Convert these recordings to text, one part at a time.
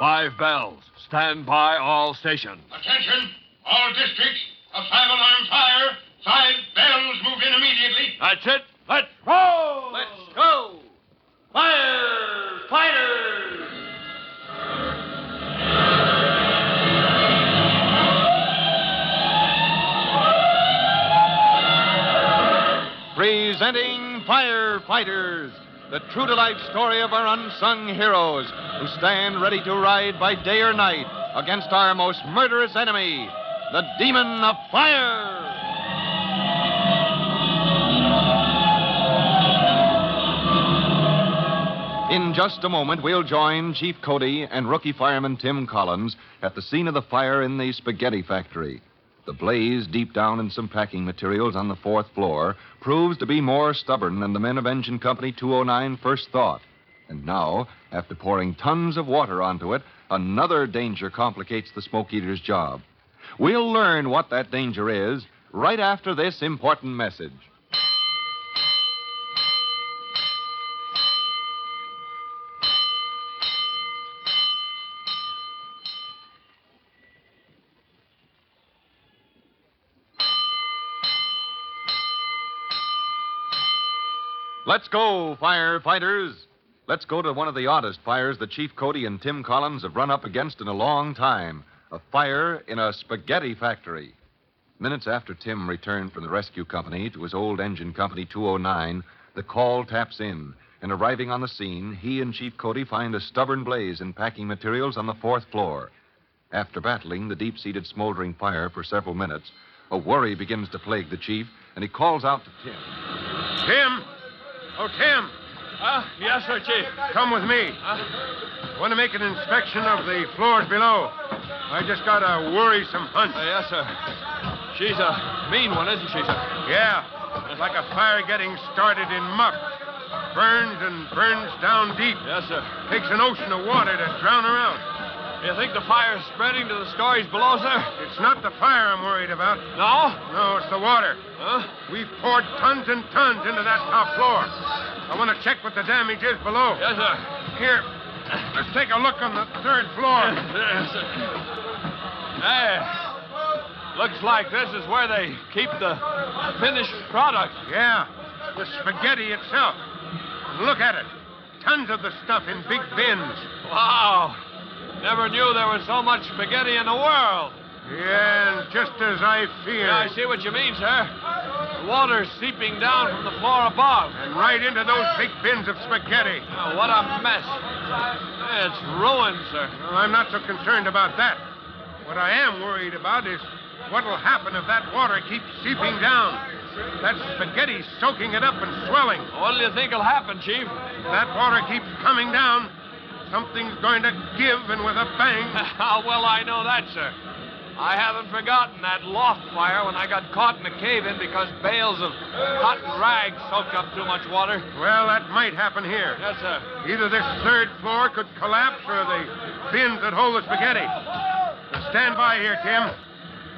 5 bells. Stand by all stations. Attention, all districts. A 5-alarm fire. 5 bells move in immediately. That's it. Let's roll! Let's go! Firefighters! Presenting Firefighters, the true-to-life story of our unsung heroes who stand ready to ride by day or night against our most murderous enemy, the demon of fire. In just a moment, we'll join Chief Cody and rookie fireman Tim Collins at the scene of the fire in the spaghetti factory. The blaze, deep down in some packing materials on the 4th floor, proves to be more stubborn than the men of Engine Company 209 first thought. And now, after pouring tons of water onto it, another danger complicates the smoke eater's job. We'll learn what that danger is right after this important message. Let's go, firefighters. Let's go to one of the oddest fires that Chief Cody and Tim Collins have run up against in a long time. A fire in a spaghetti factory. Minutes after Tim returned from the rescue company to his old Engine Company 209, the call taps in. And arriving on the scene, he and Chief Cody find a stubborn blaze in packing materials on the 4th floor. After battling the deep-seated smoldering fire for several minutes, a worry begins to plague the chief, and he calls out to Tim. Tim! Oh, Tim! Yes, sir, Chief. Come with me. Want to make an inspection of the floors below. I just got a worrisome hunch. Yes, sir. She's a mean one, isn't she, sir? Yeah, like a fire getting started in muck. Burns and burns down deep. Yes, sir. Takes an ocean of water to drown her out. You think the fire's spreading to the stories below, sir? It's not the fire I'm worried about. No? No, it's the water. Huh? We've poured tons and tons into that top floor. I want to check what the damage is below. Yes, sir. Here, let's take a look on the 3rd floor. Yes, sir. Hey, looks like this is where they keep the finished product. Yeah, the spaghetti itself. Look at it. Tons of the stuff in big bins. Wow. Never knew there was so much spaghetti in the world. Yeah, and just as I feared. Yeah, I see what you mean, sir. The water's seeping down from the floor above. And right into those big bins of spaghetti. Oh, what a mess. It's ruined, sir. Well, I'm not so concerned about that. What I am worried about is what'll happen if that water keeps seeping down. That spaghetti's soaking it up and swelling. What do you think will happen, Chief? If that water keeps coming down, something's going to give, and with a bang. How well I know that, sir. I haven't forgotten that loft fire when I got caught in a cave-in because bales of cotton rags soaked up too much water. Well, that might happen here. Yes, sir. Either this 3rd floor could collapse or the bins that hold the spaghetti. Now stand by here, Tim.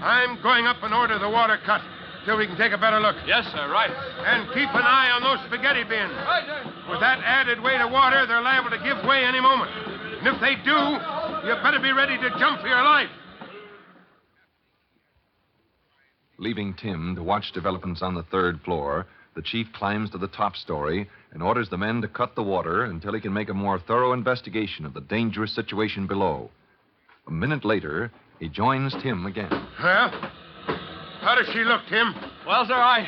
I'm going up and order the water cut till we can take a better look. Yes, sir, right. And keep an eye on those spaghetti bins. Right, sir. With that added weight of water, they're liable to give way any moment. And if they do, you better be ready to jump for your life. Leaving Tim to watch developments on the 3rd floor, the chief climbs to the top story and orders the men to cut the water until he can make a more thorough investigation of the dangerous situation below. A minute later, he joins Tim again. Well, how does she look, Tim? Well, sir, I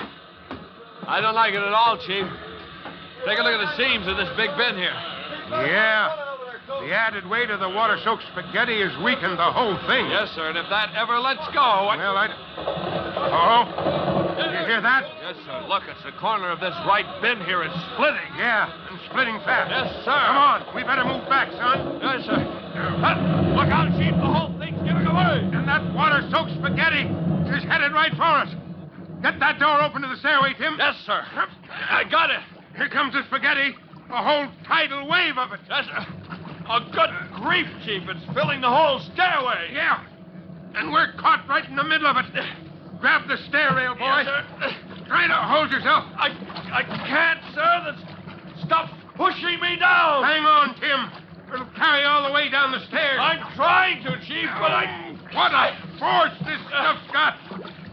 don't like it at all, Chief. Take a look at the seams of this big bin here. Yeah. The added weight of the water-soaked spaghetti has weakened the whole thing. Yes, sir, and if that ever lets go... Well, Oh? You hear that? Yes, sir. Look, it's the corner of this right bin here. It's splitting. Yeah, and splitting fast. Yes, sir. Come on. We better move back, son. Yes, sir. Look out, Chief. The whole thing's giving away. And that water-soaked spaghetti is headed right for us. Get that door open to the stairway, Tim. Yes, sir. I got it. Here comes the spaghetti. A whole tidal wave of it. Yes, sir. Oh, good grief, Chief. It's filling the whole stairway. Yeah. And we're caught right in the middle of it. Grab the stair rail, boy. Yes, sir. Try to hold yourself. I can't, sir. The stuff's pushing me down. Hang on, Tim. It'll carry all the way down the stairs. I'm trying to, Chief, but What a force this stuff's got.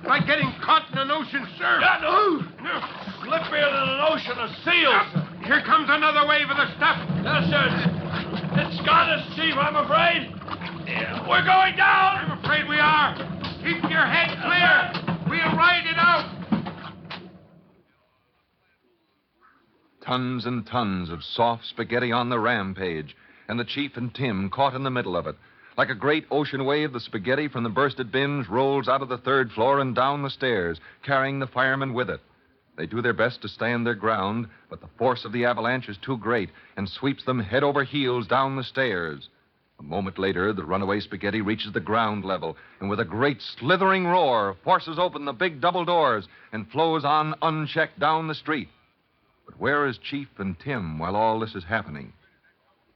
Like getting caught in an ocean surf. Slippier than an ocean of seals. Here comes another wave of the stuff. Yes, sir. It's got us, Chief, I'm afraid. We're going down. I'm afraid we are. Keep your head clear. We'll ride it out. Tons and tons of soft spaghetti on the rampage, and the Chief and Tim caught in the middle of it. Like a great ocean wave, the spaghetti from the bursted bins rolls out of the third floor and down the stairs, carrying the firemen with it. They do their best to stand their ground, but the force of the avalanche is too great and sweeps them head over heels down the stairs. A moment later, the runaway spaghetti reaches the ground level, and with a great slithering roar, forces open the big double doors and flows on unchecked down the street. But where is Chief and Tim while all this is happening?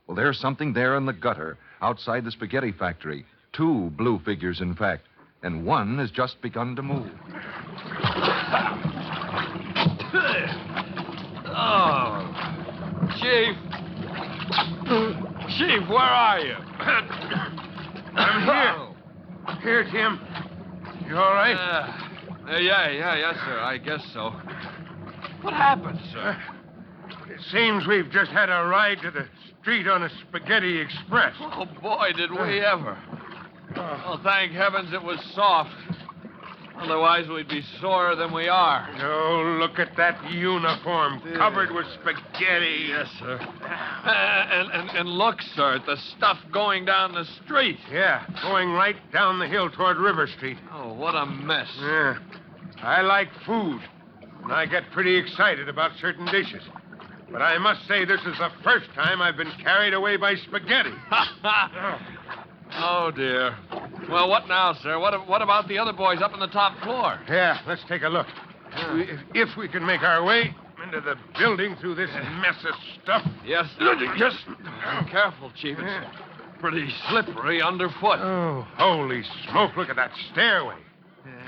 Well, there's something there in the gutter, outside the spaghetti factory. 2 blue figures, in fact, and one has just begun to move. Oh, Chief. Chief, where are you? I'm here. Here, Tim. You all right? Yes, sir. I guess so. What happened, sir? It seems we've just had a ride to the street on a spaghetti express. Oh, boy, did we ever. Well, thank heavens it was soft. Otherwise, we'd be sorer than we are. Oh, look at that uniform covered with spaghetti. Yes, sir. And look, sir, at the stuff going down the street. Yeah, going right down the hill toward River Street. Oh, what a mess. Yeah. I like food, and I get pretty excited about certain dishes. But I must say this is the first time I've been carried away by spaghetti. Oh, dear. Well, what now, sir? What about the other boys up on the top floor? Yeah, let's take a look. If we can make our way into the building through this mess of stuff. Yes, just careful, Chief. It's pretty slippery underfoot. Oh, holy smoke, look at that stairway.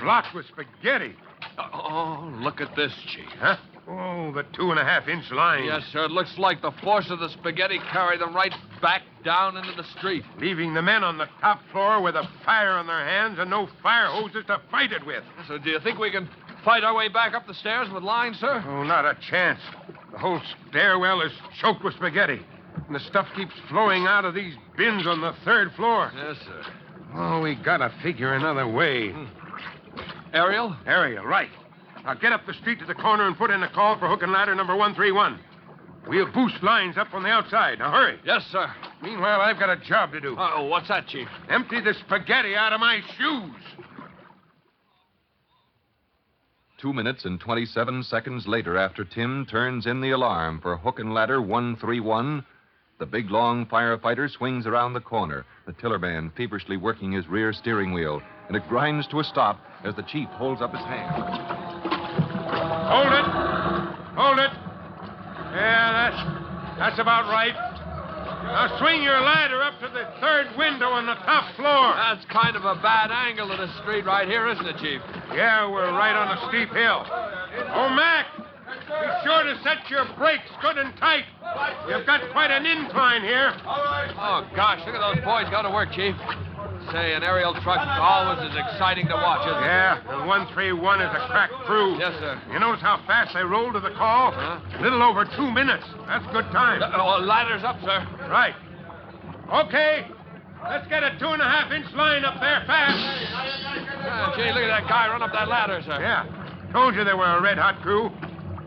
Blocked with spaghetti. Oh, look at this, Chief. Huh? Oh, the 2.5-inch line. Yes, sir. It looks like the force of the spaghetti carried them right back down into the street. Leaving the men on the top floor with a fire on their hands and no fire hoses to fight it with. So do you think we can fight our way back up the stairs with lines, sir? Oh, not a chance. The whole stairwell is choked with spaghetti. And the stuff keeps flowing out of these bins on the 3rd floor. Yes, sir. Oh, we gotta figure another way. Ariel? Ariel, right. Now get up the street to the corner and put in a call for hook and ladder number 131. We'll boost lines up on the outside. Now hurry. Yes, sir. Meanwhile, I've got a job to do. Oh, what's that, Chief? Empty the spaghetti out of my shoes. 2 minutes and 27 seconds later, after Tim turns in the alarm for hook and ladder 131, the big, long firefighter swings around the corner, the tiller man feverishly working his rear steering wheel, and it grinds to a stop as the Chief holds up his hand. Hold it. Hold it. Yeah, that's about right. Now swing your ladder up to the 3rd window on the top floor. That's kind of a bad angle to the street right here, isn't it, Chief? Yeah, we're right on a steep hill. Oh, Mac, be sure to set your brakes good and tight. You've got quite an incline here. Oh, gosh, look at those boys go to work, Chief. Say, an aerial truck always is exciting to watch, isn't it? Yeah, and 131 is a crack crew. Yes, sir. You notice how fast they roll to the call? Huh? Little over 2 minutes. That's good time. Ladder's up, sir. Right. Okay. Let's get a 2.5-inch line up there fast. Gee, look at that guy run up that ladder, sir. Yeah. Told you they were a red-hot crew.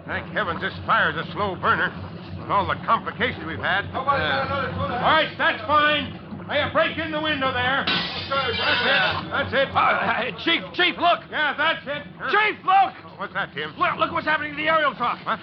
Thank heavens this fire's a slow burner. With all the complications we've had. All right, that's fine. Hey, break in the window there. That's it. Hey, Chief, look. Yeah, that's it. Chief, look. What's that, Tim? Look what's happening to the aerial truck. What?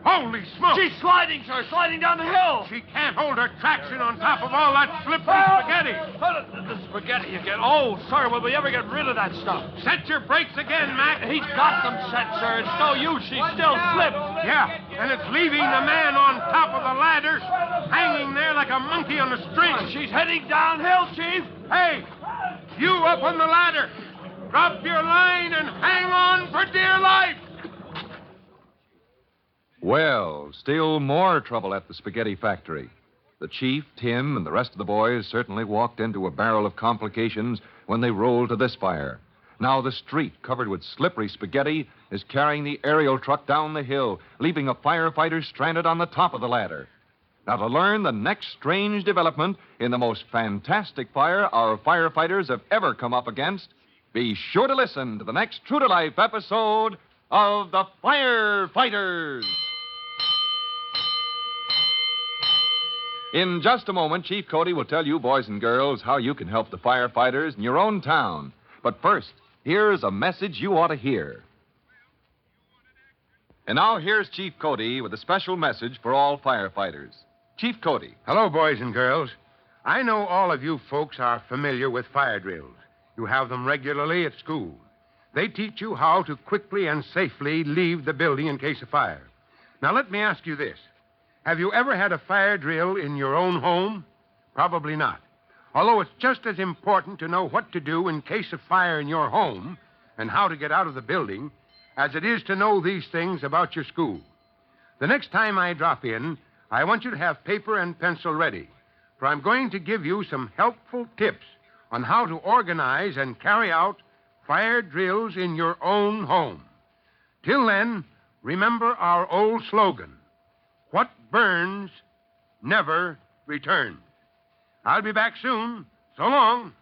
Holy smoke! She's sliding, sir, sliding down the hill. She can't hold her traction on top of all that slippery spaghetti. The spaghetti again. Oh, sir, will we ever get rid of that stuff? Set your brakes again, Mac. He's got them set, sir. It's no use. She's still slipped. Yeah, and it's leaving the man on top of the ladder, hanging there like a monkey on a string. She's heading downhill, Chief. Hey, you up on the ladder. Drop your line and hang on for dear life. Well, still more trouble at the spaghetti factory. The chief, Tim, and the rest of the boys certainly walked into a barrel of complications when they rolled to this fire. Now the street, covered with slippery spaghetti, is carrying the aerial truck down the hill, leaving a firefighter stranded on the top of the ladder. Now, to learn the next strange development in the most fantastic fire our firefighters have ever come up against, be sure to listen to the next true-to-life episode of The Firefighters. In just a moment, Chief Cody will tell you, boys and girls, how you can help the firefighters in your own town. But first, here's a message you ought to hear. And now here's Chief Cody with a special message for all firefighters. Chief Cody. Hello, boys and girls. I know all of you folks are familiar with fire drills. You have them regularly at school. They teach you how to quickly and safely leave the building in case of fire. Now, let me ask you this. Have you ever had a fire drill in your own home? Probably not. Although it's just as important to know what to do in case of fire in your home and how to get out of the building as it is to know these things about your school. The next time I drop in, I want you to have paper and pencil ready, for I'm going to give you some helpful tips on how to organize and carry out fire drills in your own home. Till then, remember our old slogan, what burns never returns. I'll be back soon. So long.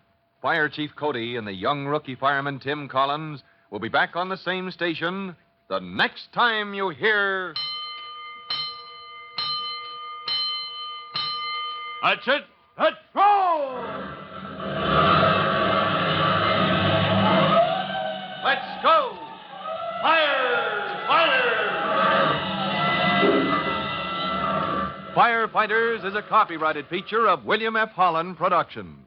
Fire Chief Cody and the young rookie fireman Tim Collins will be back on the same station the next time you hear... That's it. Let's go! Let's go! Firefighters is a copyrighted feature of William F. Holland Productions.